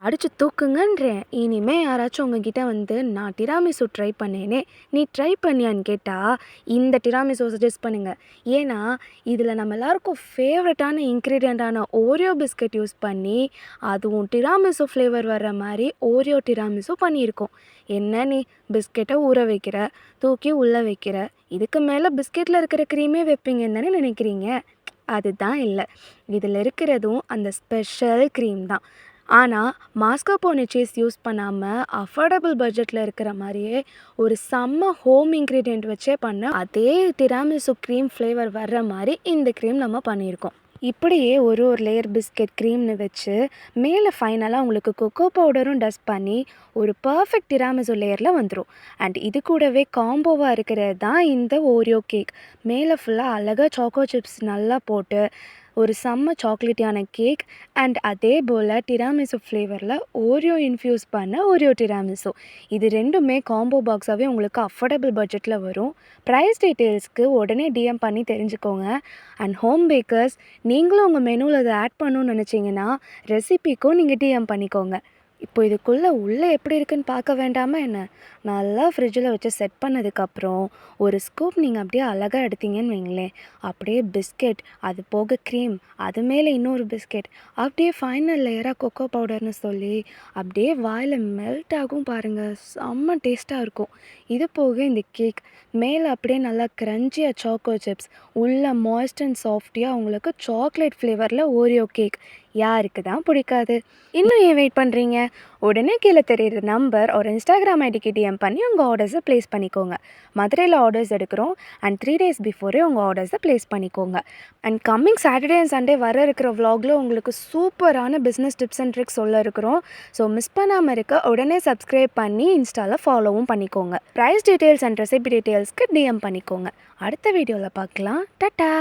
அடிச்சு தூக்குங்கன்றேன். இனிமே யாராச்சும் உங்ககிட்ட வந்து, "நான் டிராமிசு ட்ரை பண்ணேனே, நீ ட்ரை பண்ணியான்னு?" கேட்டா, இந்த டிராமிசுவ சஜெஸ்ட் பண்ணுங்க. ஏன்னா, இதில நம்ம எல்லாருக்கும் ஃபேவரட்டான இன்கிரீடியன்ட்டான ஓரியோ பிஸ்கட் யூஸ் பண்ணி, அதுவும் டிராமிசு ஃப்ளேவர் வர்ற மாரி ஓரியோ டிராமிசு பண்ணியிருக்கோம். என்ன நீ பிஸ்கெட்ட ஊற வைக்கிற, தூக்கி உள்ள வைக்கிற, இதுக்கு மேல பிஸ்கெட்ல இருக்கிற க்ரீமே வைப்பீங்கன்னு தானே நினைக்கிறீங்க? அதுதான் இல்ல. இதில இருக்கிறதும் அந்த ஸ்பெஷல் க்ரீம் தான். ஆனா, மாஸ்காபோனே சீஸ் யூஸ் பண்ணாம, அஃபோர்டபுள் பட்ஜெட்ல இருக்கிற மாரியே, ஒரு செம்ம ஹோம் இன்கிரீடியன்ட் வச்சே பண்ண அதே டிராமிசு க்ரீம் ஃப்ளேவர் வர்ற மாரி இந்த க்ரீம் நம்ம பண்ணியிருக்கோம். இப்படியே ஒரு லேயர் பிஸ்கெட் க்ரீம்னு வச்சு, மேல ஃபைனலா உங்களுக்கு கொக்கோ பவுடரும் டஸ்ட் பண்ணி, ஒரு பெர்ஃபெக்ட் டிராமிசு லேயர்ல வந்துரும். அண்ட் இது கூடவே காம்போவா இருக்கிறது தான் இந்த ஓரியோ கேக். மேல ஃபுல்லா அழகா சாக்கோ சிப்ஸ் நல்லா போட்டு, ஒரு செம்ம சாக்லேட்டியான கேக் அண்ட் அதே போல டிராமிசு ஃப்ளேவரில் ஓரியோ இன்ஃப்யூஸ் பண்ண ஓரியோ டிராமிசு. இது 2மே காம்போ பாக்ஸாகவே உங்களுக்கு அஃபோர்டபுள் பட்ஜெட்டில் வரும். ப்ரைஸ் டீட்டெயில்ஸ்க்கு உடனே டிஎம் பண்ணி தெரிஞ்சுக்கோங்க. அண்ட் ஹோம் பேக்கர்ஸ், நீங்களும் உங்கள் மெனுவில் அதை ஆட் பண்ணணும்னு நினச்சிங்கன்னா, ரெசிபிக்கும் நீங்கள் டிஎம் பண்ணிக்கோங்க. இப்போ இதுக்குள்ளே உள்ளே எப்படி இருக்குன்னு பார்க்க வேண்டாமா என்ன? நல்லா ஃப்ரிட்ஜில் வச்சு செட் பண்ணதுக்கப்புறம், ஒரு ஸ்கூப் நீங்கள் அப்படியே அழகாக எடுத்தீங்கன்னு வைங்களேன், அப்படியே பிஸ்கெட், அது போக க்ரீம், அது மேலே இன்னொரு பிஸ்கெட், அப்படியே ஃபைனல் லேயராக கொக்கோ பவுடர்னு சொல்லி, அப்படியே வாயில் மெல்ட் ஆகும் பாருங்கள். செம்ம டேஸ்ட்டாக இருக்கும். இது போக இந்த கேக், மேலே அப்படியே நல்லா க்ரன்ச்சியாக சாக்கோ சிப்ஸ், உள்ள மாய்ஸ்ட் அண்ட் சாஃப்டியாக உங்களுக்கு சாக்லேட் ஃப்ளேவரில் ஓரியோ கேக். யாருக்கு தான் பிடிக்காது? இன்னும் ஏன் வெயிட் பண்ணுறீங்க? உடனே கீழே தெரியுற நம்பர் ஒரு இன்ஸ்டாகிராம் ஐடிக்கு டிஎம் பண்ணி உங்கள் ஆர்டர்ஸை ப்ளேஸ் பண்ணிக்கோங்க. மதுரையில் ஆர்டர்ஸ் எடுக்கிறோம் அண்ட் 3 டேஸ் பிஃபோரே உங்கள் ஆர்டர்ஸை ப்ளேஸ் பண்ணிக்கோங்க. And coming Saturday and Sunday வர இருக்கிற vlogல உங்களுக்கு சூப்பரான பிஸ்னஸ் டிப்ஸ் அண்ட் ட்ரிக்ஸ் சொல்ல இருக்கிறோம். ஸோ மிஸ் பண்ணாமல் இருக்க உடனே சப்ஸ்கிரைப் பண்ணி இன்ஸ்டாவில் ஃபாலோவும் பண்ணிக்கோங்க. ப்ரைஸ் டீட்டெயில்ஸ் அண்ட் ரெசிபி டீட்டெயில்ஸ்க்கு டிஎம் பண்ணிக்கோங்க. அடுத்த வீடியோவில் பார்க்கலாம். டாட்டா.